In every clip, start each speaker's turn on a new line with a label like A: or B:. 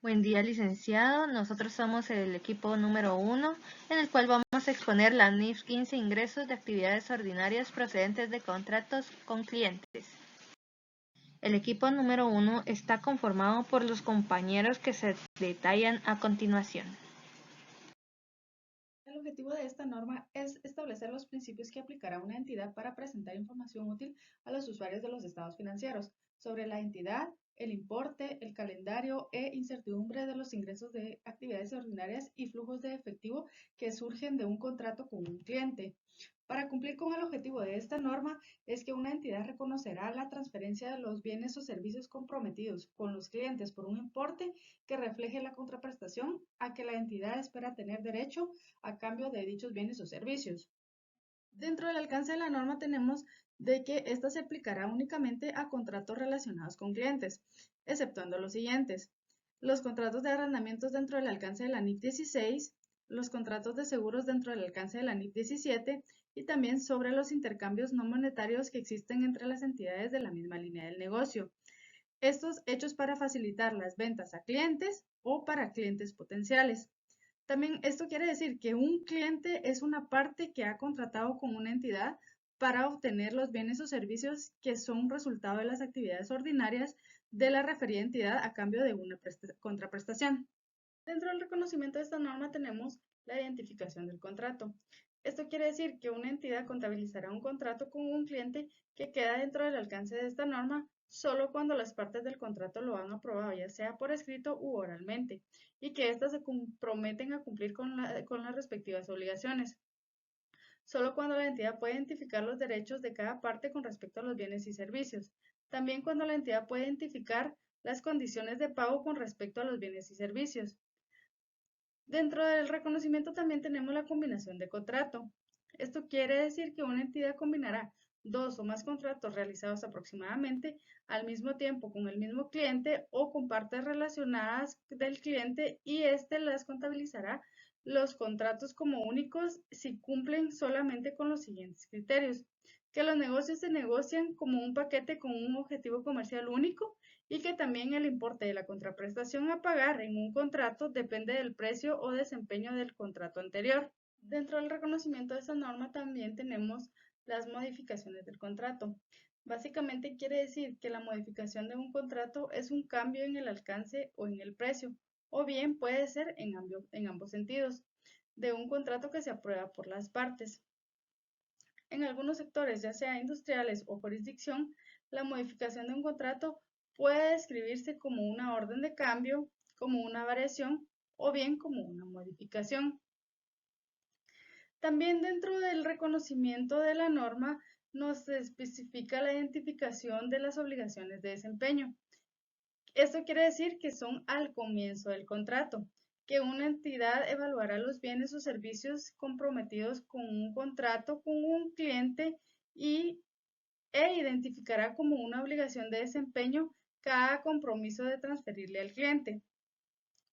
A: Buen día, licenciado. Nosotros somos el equipo número 1, en el cual vamos a exponer la NIF 15 ingresos de actividades ordinarias procedentes de contratos con clientes. El equipo número 1 está conformado por los compañeros que se detallan a continuación.
B: El objetivo de esta norma es establecer los principios que aplicará una entidad para presentar información útil a los usuarios de los estados financieros sobre la entidad, el importe, el calendario e incertidumbre de los ingresos de actividades ordinarias y flujos de efectivo que surgen de un contrato con un cliente. Para cumplir con el objetivo de esta norma es que una entidad reconocerá la transferencia de los bienes o servicios comprometidos con los clientes por un importe que refleje la contraprestación a que la entidad espera tener derecho a cambio de dichos bienes o servicios. Dentro del alcance de la norma tenemos de que esta se aplicará únicamente a contratos relacionados con clientes, exceptuando los siguientes: los contratos de arrendamientos dentro del alcance de la NIF 16, los contratos de seguros dentro del alcance de la NIF 17 y también sobre los intercambios no monetarios que existen entre las entidades de la misma línea del negocio. Estos hechos para facilitar las ventas a clientes o para clientes potenciales. También esto quiere decir que un cliente es una parte que ha contratado con una entidad para obtener los bienes o servicios que son resultado de las actividades ordinarias de la referida entidad a cambio de una contraprestación. Dentro del reconocimiento de esta norma tenemos la identificación del contrato. Esto quiere decir que una entidad contabilizará un contrato con un cliente que queda dentro del alcance de esta norma solo cuando las partes del contrato lo han aprobado, ya sea por escrito u oralmente, y que éstas se comprometen a cumplir con las respectivas obligaciones. Solo cuando la entidad puede identificar los derechos de cada parte con respecto a los bienes y servicios. También cuando la entidad puede identificar las condiciones de pago con respecto a los bienes y servicios. Dentro del reconocimiento también tenemos la combinación de contrato. Esto quiere decir que una entidad combinará dos o más contratos realizados aproximadamente al mismo tiempo con el mismo cliente o con partes relacionadas del cliente y éste las contabilizará los contratos como únicos si cumplen solamente con los siguientes criterios: que los negocios se negocian como un paquete con un objetivo comercial único y que también el importe de la contraprestación a pagar en un contrato depende del precio o desempeño del contrato anterior. Dentro del reconocimiento de esta norma también tenemos las modificaciones del contrato. Básicamente quiere decir que la modificación de un contrato es un cambio en el alcance o en el precio, o bien puede ser en ambos sentidos, de un contrato que se aprueba por las partes. En algunos sectores, ya sea industriales o jurisdicción, la modificación de un contrato puede describirse como una orden de cambio, como una variación o bien como una modificación. También dentro del reconocimiento de la norma nos especifica la identificación de las obligaciones de desempeño. Esto quiere decir que son al comienzo del contrato, que una entidad evaluará los bienes o servicios comprometidos con un contrato con un cliente e identificará como una obligación de desempeño cada compromiso de transferirle al cliente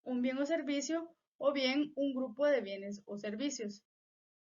B: un bien o servicio o bien un grupo de bienes o servicios.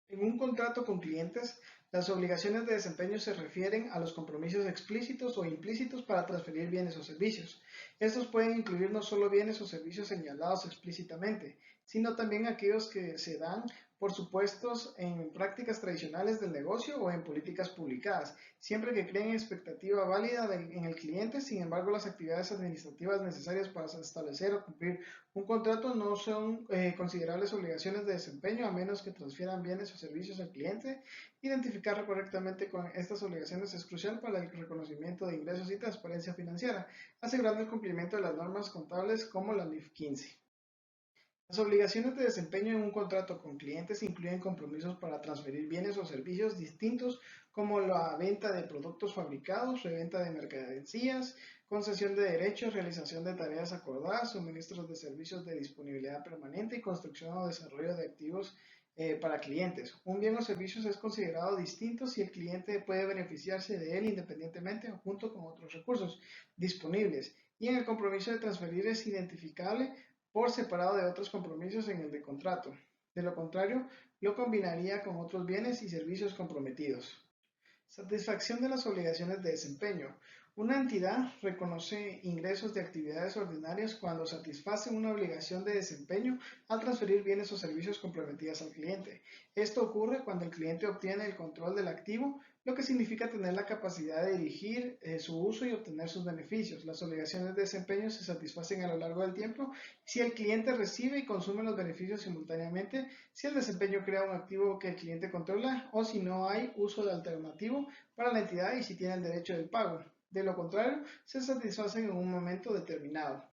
C: En un contrato con clientes, las obligaciones de desempeño se refieren a los compromisos explícitos o implícitos para transferir bienes o servicios. Estos pueden incluir no solo bienes o servicios señalados explícitamente, sino también aquellos que se dan por supuestos en prácticas tradicionales del negocio o en políticas publicadas, siempre que creen expectativa válida en el cliente. Sin embargo, las actividades administrativas necesarias para establecer o cumplir un contrato no son considerables obligaciones de desempeño a menos que transfieran bienes o servicios al cliente. Identificar correctamente con estas obligaciones es crucial para el reconocimiento de ingresos y transparencia financiera, asegurando el cumplimiento de las normas contables como la NIF 15. Las obligaciones de desempeño en un contrato con clientes incluyen compromisos para transferir bienes o servicios distintos como la venta de productos fabricados, reventa de mercancías, concesión de derechos, realización de tareas acordadas, suministros de servicios de disponibilidad permanente y construcción o desarrollo de activos para clientes. Un bien o servicio es considerado distinto si el cliente puede beneficiarse de él independientemente o junto con otros recursos disponibles, y en el compromiso de transferir es identificable por separado de otros compromisos en el de contrato. De lo contrario, lo combinaría con otros bienes y servicios comprometidos. Satisfacción de las obligaciones de desempeño. Una entidad reconoce ingresos de actividades ordinarias cuando satisface una obligación de desempeño al transferir bienes o servicios comprometidas al cliente. Esto ocurre cuando el cliente obtiene el control del activo, lo que significa tener la capacidad de dirigir su uso y obtener sus beneficios. Las obligaciones de desempeño se satisfacen a lo largo del tiempo si el cliente recibe y consume los beneficios simultáneamente, si el desempeño crea un activo que el cliente controla o si no hay uso de alternativo para la entidad y si tiene el derecho del pago. De lo contrario, se satisfacen en un momento determinado.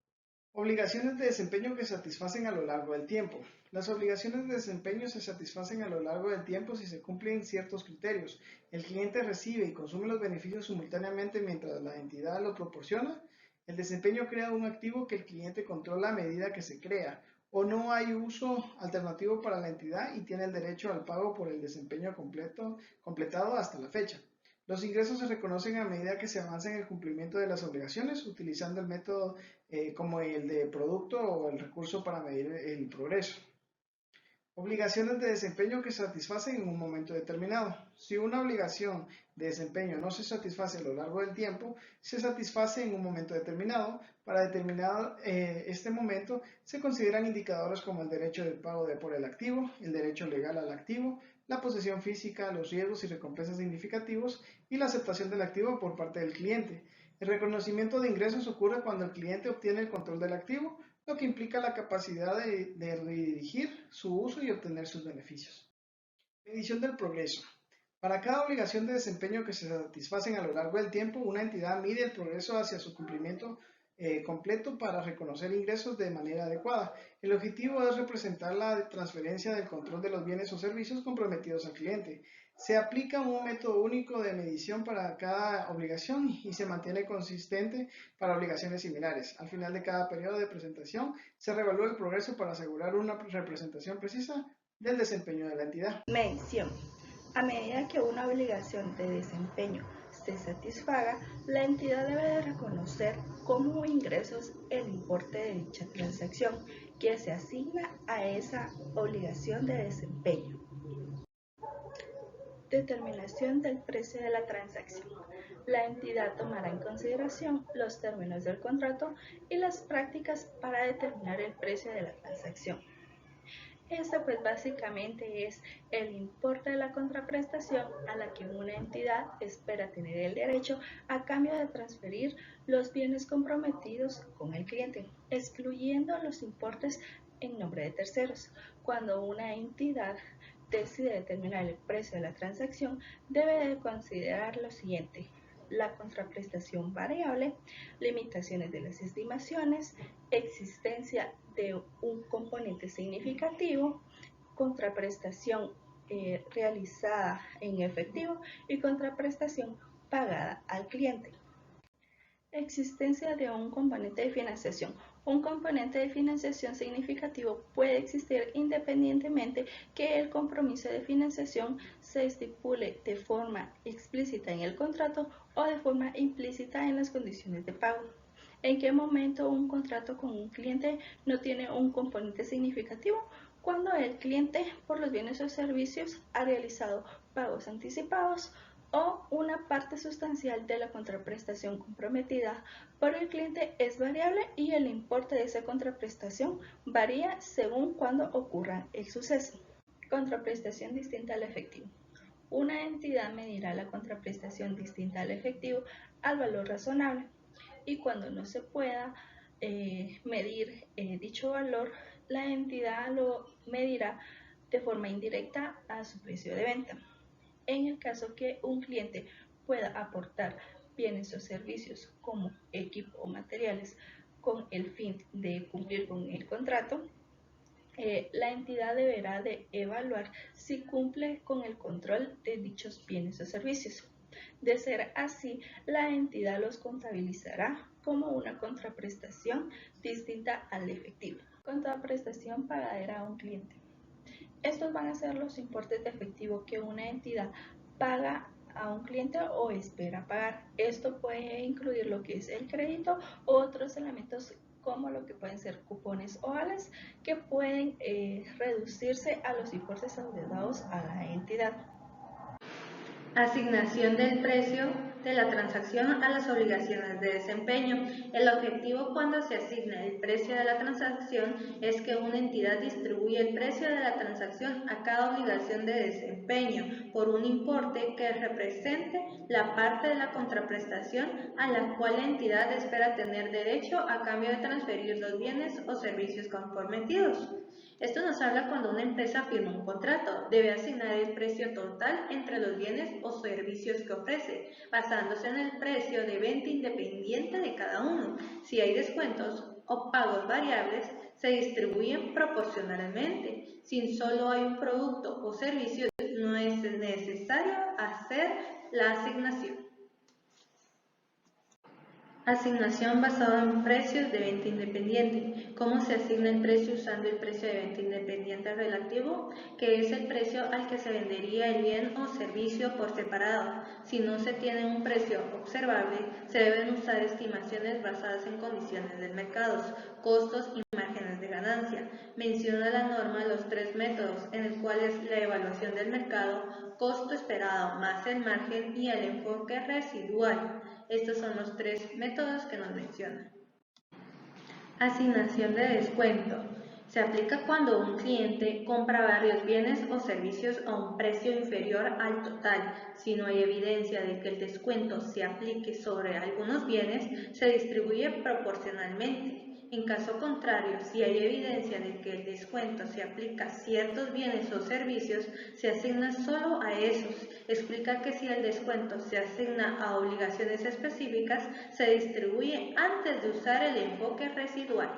C: Obligaciones de desempeño que satisfacen a lo largo del tiempo. Las obligaciones de desempeño se satisfacen a lo largo del tiempo si se cumplen ciertos criterios. El cliente recibe y consume los beneficios simultáneamente mientras la entidad lo proporciona. El desempeño crea un activo que el cliente controla a medida que se crea. O no hay uso alternativo para la entidad y tiene el derecho al pago por el desempeño completado hasta la fecha. Los ingresos se reconocen a medida que se avanza en el cumplimiento de las obligaciones, utilizando el método como el de producto o el recurso para medir el progreso. Obligaciones de desempeño que se satisfacen en un momento determinado. Si una obligación de desempeño no se satisface a lo largo del tiempo, se satisface en un momento determinado. Para determinar este momento, se consideran indicadores como el derecho de pago por el activo, el derecho legal al activo, la posesión física, los riesgos y recompensas significativos y la aceptación del activo por parte del cliente. El reconocimiento de ingresos ocurre cuando el cliente obtiene el control del activo, lo que implica la capacidad de redirigir su uso y obtener sus beneficios. Medición del progreso. Para cada obligación de desempeño que se satisfacen a lo largo del tiempo, una entidad mide el progreso hacia su cumplimiento completo para reconocer ingresos de manera adecuada. El objetivo es representar la transferencia del control de los bienes o servicios comprometidos al cliente. Se aplica un método único de medición para cada obligación y se mantiene consistente para obligaciones similares. Al final de cada periodo de presentación se revalúa el progreso para asegurar una representación precisa del desempeño de la entidad.
D: Medición. A medida que una obligación de desempeño se satisfaga, la entidad debe de reconocer como ingresos el importe de dicha transacción que se asigna a esa obligación de desempeño. Determinación del precio de la transacción. La entidad tomará en consideración los términos del contrato y las prácticas para determinar el precio de la transacción. Este pues básicamente es el importe de la contraprestación a la que una entidad espera tener el derecho a cambio de transferir los bienes comprometidos con el cliente, excluyendo los importes en nombre de terceros. Cuando una entidad decide determinar el precio de la transacción, debe de considerar lo siguiente: la contraprestación variable, limitaciones de las estimaciones, existencia de un componente significativo, contraprestación realizada en efectivo y contraprestación pagada al cliente. Existencia de un componente de financiación. Un componente de financiación significativo puede existir independientemente que el compromiso de financiación se estipule de forma explícita en el contrato o de forma implícita en las condiciones de pago. ¿En qué momento un contrato con un cliente no tiene un componente significativo? Cuando el cliente, por los bienes o servicios, ha realizado pagos anticipados o una parte sustancial de la contraprestación comprometida por el cliente es variable y el importe de esa contraprestación varía según cuando ocurra el suceso. Contraprestación distinta al efectivo. Una entidad medirá la contraprestación distinta al efectivo al valor razonable, y cuando no se pueda medir dicho valor, la entidad lo medirá de forma indirecta a su precio de venta. En el caso que un cliente pueda aportar bienes o servicios como equipo o materiales con el fin de cumplir con el contrato, la entidad deberá de evaluar si cumple con el control de dichos bienes o servicios. De ser así, la entidad los contabilizará como una contraprestación distinta al efectivo. Contraprestación pagadera a un cliente. Estos van a ser los importes de efectivo que una entidad paga a un cliente o espera pagar. Esto puede incluir lo que es el crédito u otros elementos como lo que pueden ser cupones o vales que pueden reducirse a los importes adeudados a la entidad.
A: Asignación del precio de la transacción a las obligaciones de desempeño. El objetivo cuando se asigna el precio de la transacción es que una entidad distribuye el precio de la transacción a cada obligación de desempeño por un importe que represente la parte de la contraprestación a la cual la entidad espera tener derecho a cambio de transferir los bienes o servicios comprometidos. Esto nos habla cuando una empresa firma un contrato, debe asignar el precio total entre los bienes o servicios que ofrece, basándose en el precio de venta independiente de cada uno. Si hay descuentos o pagos variables, se distribuyen proporcionalmente. Si solo hay un producto o servicio, no es necesario hacer la asignación. Asignación basada en precios de venta independiente. ¿Cómo se asigna el precio usando el precio de venta independiente relativo, que es el precio al que se vendería el bien o servicio por separado? Si no se tiene un precio observable, se deben usar estimaciones basadas en condiciones del mercado, costos y márgenes de ganancia. Menciona la norma los tres métodos, en el cual es la evaluación del mercado, costo esperado más el margen y el enfoque residual. Estos son los tres métodos que nos mencionan. Asignación de descuento. Se aplica cuando un cliente compra varios bienes o servicios a un precio inferior al total. Si no hay evidencia de que el descuento se aplique sobre algunos bienes, se distribuye proporcionalmente. En caso contrario, si hay evidencia de que el descuento se aplica a ciertos bienes o servicios, se asigna solo a esos. Explica que si el descuento se asigna a obligaciones específicas, se distribuye antes de usar el enfoque residual.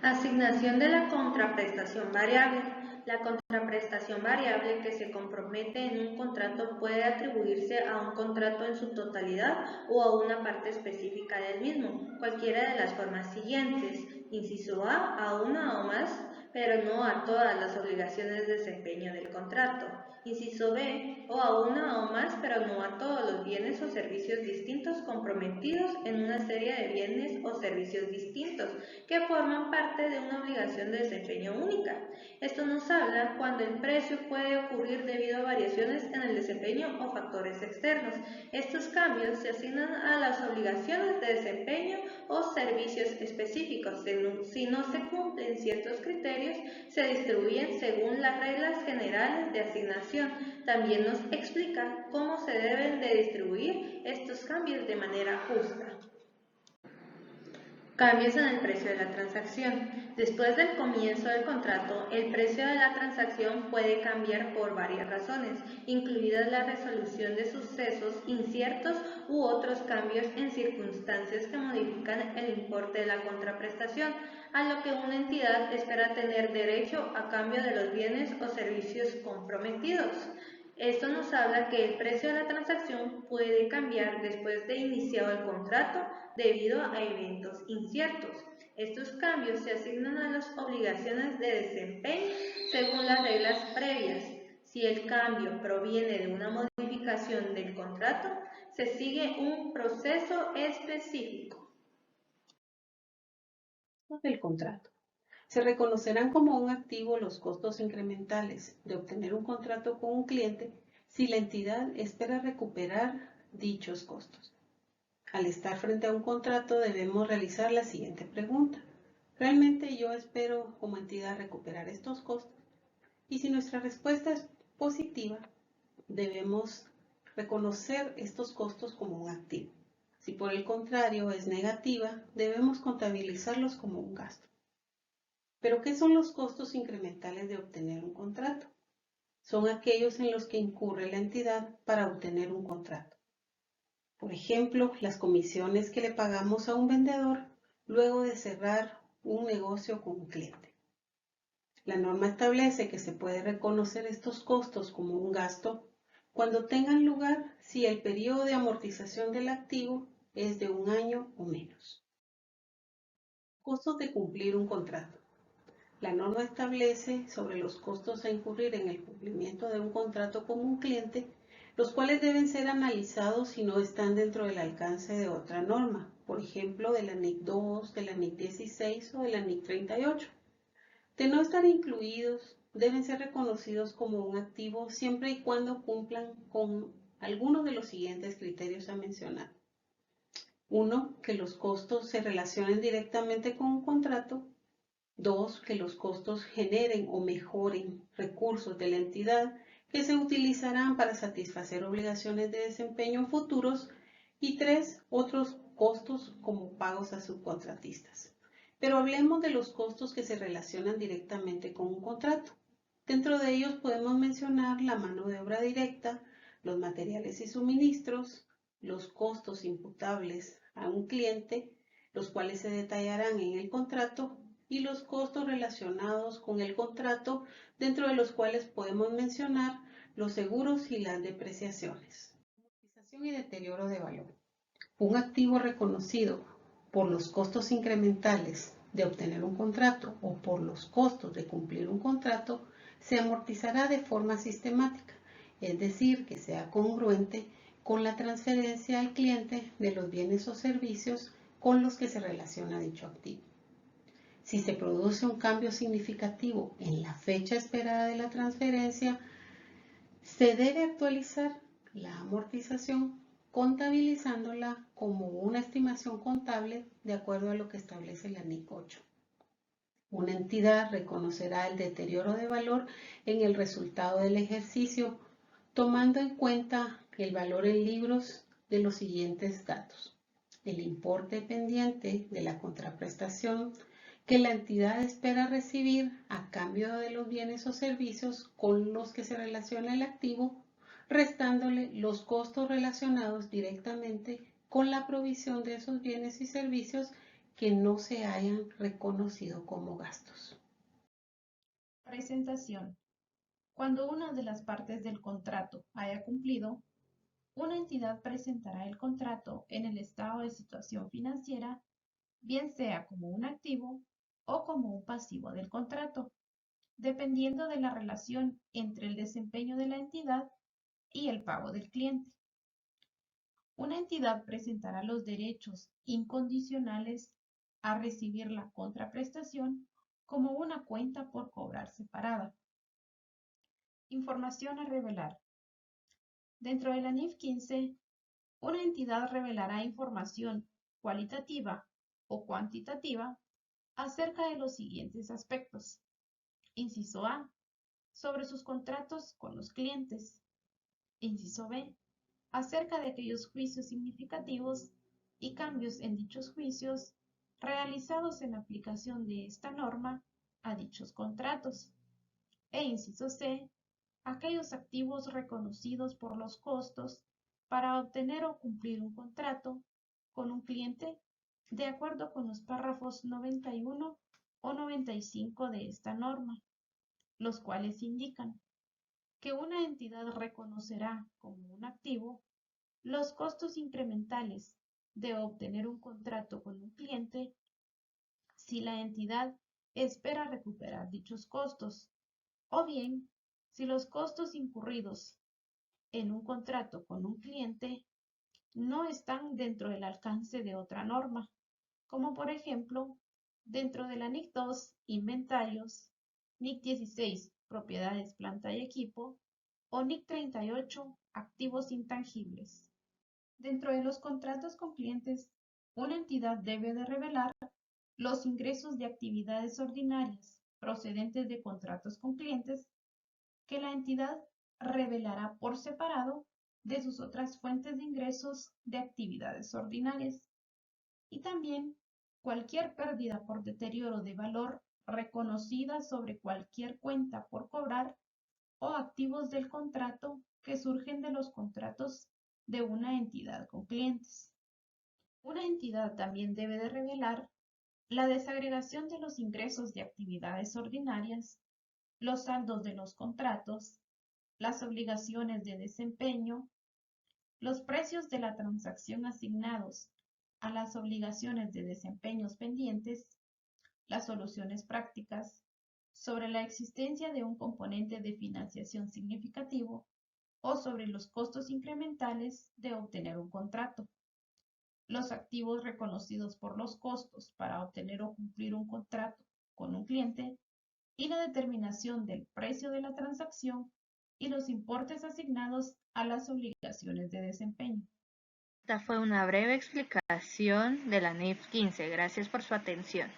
A: Asignación de la contraprestación variable. La contraprestación variable que se compromete en un contrato puede atribuirse a un contrato en su totalidad o a una parte específica del mismo, cualquiera de las formas siguientes. Inciso A, a una o más, pero no a todas las obligaciones de desempeño del contrato. Inciso B, o a una o más, pero no a todos los bienes o servicios distintos comprometidos en una serie de bienes o servicios distintos que forman parte de una obligación de desempeño única. Esto nos habla cuando el precio puede ocurrir debido a variaciones en el desempeño o factores externos. Estos cambios se asignan a las obligaciones de desempeño o servicios específicos. Si no se cumplen ciertos criterios, se distribuyen según las reglas generales de asignación. También nos explica cómo se deben de distribuir estos cambios de manera justa. Cambios en el precio de la transacción. Después del comienzo del contrato, el precio de la transacción puede cambiar por varias razones, incluidas la resolución de sucesos inciertos u otros cambios en circunstancias que modifican el importe de la contraprestación, a lo que una entidad espera tener derecho a cambio de los bienes o servicios comprometidos. Esto nos habla que el precio de la transacción puede cambiar después de iniciado el contrato debido a eventos inciertos. Estos cambios se asignan a las obligaciones de desempeño según las reglas previas. Si el cambio proviene de una modificación del contrato, se sigue un proceso específico.
E: Del contrato. Se reconocerán como un activo los costos incrementales de obtener un contrato con un cliente si la entidad espera recuperar dichos costos. Al estar frente a un contrato debemos realizar la siguiente pregunta. ¿Realmente yo espero como entidad recuperar estos costos? Y si nuestra respuesta es positiva, debemos reconocer estos costos como un activo. Si por el contrario es negativa, debemos contabilizarlos como un gasto. ¿Pero qué son los costos incrementales de obtener un contrato? Son aquellos en los que incurre la entidad para obtener un contrato. Por ejemplo, las comisiones que le pagamos a un vendedor luego de cerrar un negocio con un cliente. La norma establece que se puede reconocer estos costos como un gasto cuando tengan lugar si el periodo de amortización del activo es de 1 año o menos. Costos de cumplir un contrato. La norma establece sobre los costos a incurrir en el cumplimiento de un contrato con un cliente, los cuales deben ser analizados si no están dentro del alcance de otra norma, por ejemplo, de la NIC 2, de la NIC 16 o de la NIC 38. De no estar incluidos, deben ser reconocidos como un activo siempre y cuando cumplan con algunos de los siguientes criterios a mencionar. 1. Que los costos se relacionen directamente con un contrato. 2. Que los costos generen o mejoren recursos de la entidad que se utilizarán para satisfacer obligaciones de desempeño futuros. Y 3. Otros costos como pagos a subcontratistas. Pero hablemos de los costos que se relacionan directamente con un contrato. Dentro de ellos podemos mencionar la mano de obra directa, los materiales y suministros, los costos imputables a un cliente, los cuales se detallarán en el contrato, y los costos relacionados con el contrato, dentro de los cuales podemos mencionar los seguros y las depreciaciones. Amortización y deterioro de valor. Un activo reconocido por los costos incrementales de obtener un contrato o por los costos de cumplir un contrato se amortizará de forma sistemática, es decir, que sea congruente con la transferencia al cliente de los bienes o servicios con los que se relaciona dicho activo. Si se produce un cambio significativo en la fecha esperada de la transferencia, se debe actualizar la amortización contabilizándola como una estimación contable de acuerdo a lo que establece la NIC 8. Una entidad reconocerá el deterioro de valor en el resultado del ejercicio, tomando en cuenta el valor en libros de los siguientes datos: el importe pendiente de la contraprestación que la entidad espera recibir a cambio de los bienes o servicios con los que se relaciona el activo, restándole los costos relacionados directamente con la provisión de esos bienes y servicios que no se hayan reconocido como gastos.
B: Presentación. Cuando una de las partes del contrato haya cumplido, una entidad presentará el contrato en el estado de situación financiera, bien sea como un activo o como un pasivo del contrato, dependiendo de la relación entre el desempeño de la entidad y el pago del cliente. Una entidad presentará los derechos incondicionales a recibir la contraprestación como una cuenta por cobrar separada. Información a revelar. Dentro de la NIF 15, una entidad revelará información cualitativa o cuantitativa acerca de los siguientes aspectos. Inciso A, sobre sus contratos con los clientes. Inciso B, acerca de aquellos juicios significativos y cambios en dichos juicios realizados en aplicación de esta norma a dichos contratos. E inciso C, aquellos activos reconocidos por los costos para obtener o cumplir un contrato con un cliente de acuerdo con los párrafos 91 o 95 de esta norma, los cuales indican que una entidad reconocerá como un activo los costos incrementales de obtener un contrato con un cliente si la entidad espera recuperar dichos costos, o bien si los costos incurridos en un contrato con un cliente no están dentro del alcance de otra norma, como por ejemplo dentro de la NIC 2, inventarios, NIC 16, propiedades, planta y equipo, o NIC 38, activos intangibles. Dentro de los contratos con clientes, una entidad debe de revelar los ingresos de actividades ordinarias procedentes de contratos con clientes que la entidad revelará por separado de sus otras fuentes de ingresos de actividades ordinarias, y también cualquier pérdida por deterioro de valor reconocida sobre cualquier cuenta por cobrar o activos del contrato que surgen de los contratos de una entidad con clientes. Una entidad también debe de revelar la desagregación de los ingresos de actividades ordinarias, los saldos de los contratos, las obligaciones de desempeño, los precios de la transacción asignados a las obligaciones de desempeños pendientes, las soluciones prácticas, sobre la existencia de un componente de financiación significativo o sobre los costos incrementales de obtener un contrato, los activos reconocidos por los costos para obtener o cumplir un contrato con un cliente y la determinación del precio de la transacción
F: y los importes asignados a las obligaciones de desempeño.
A: Esta fue una breve explicación de la NIF 15. Gracias por su atención.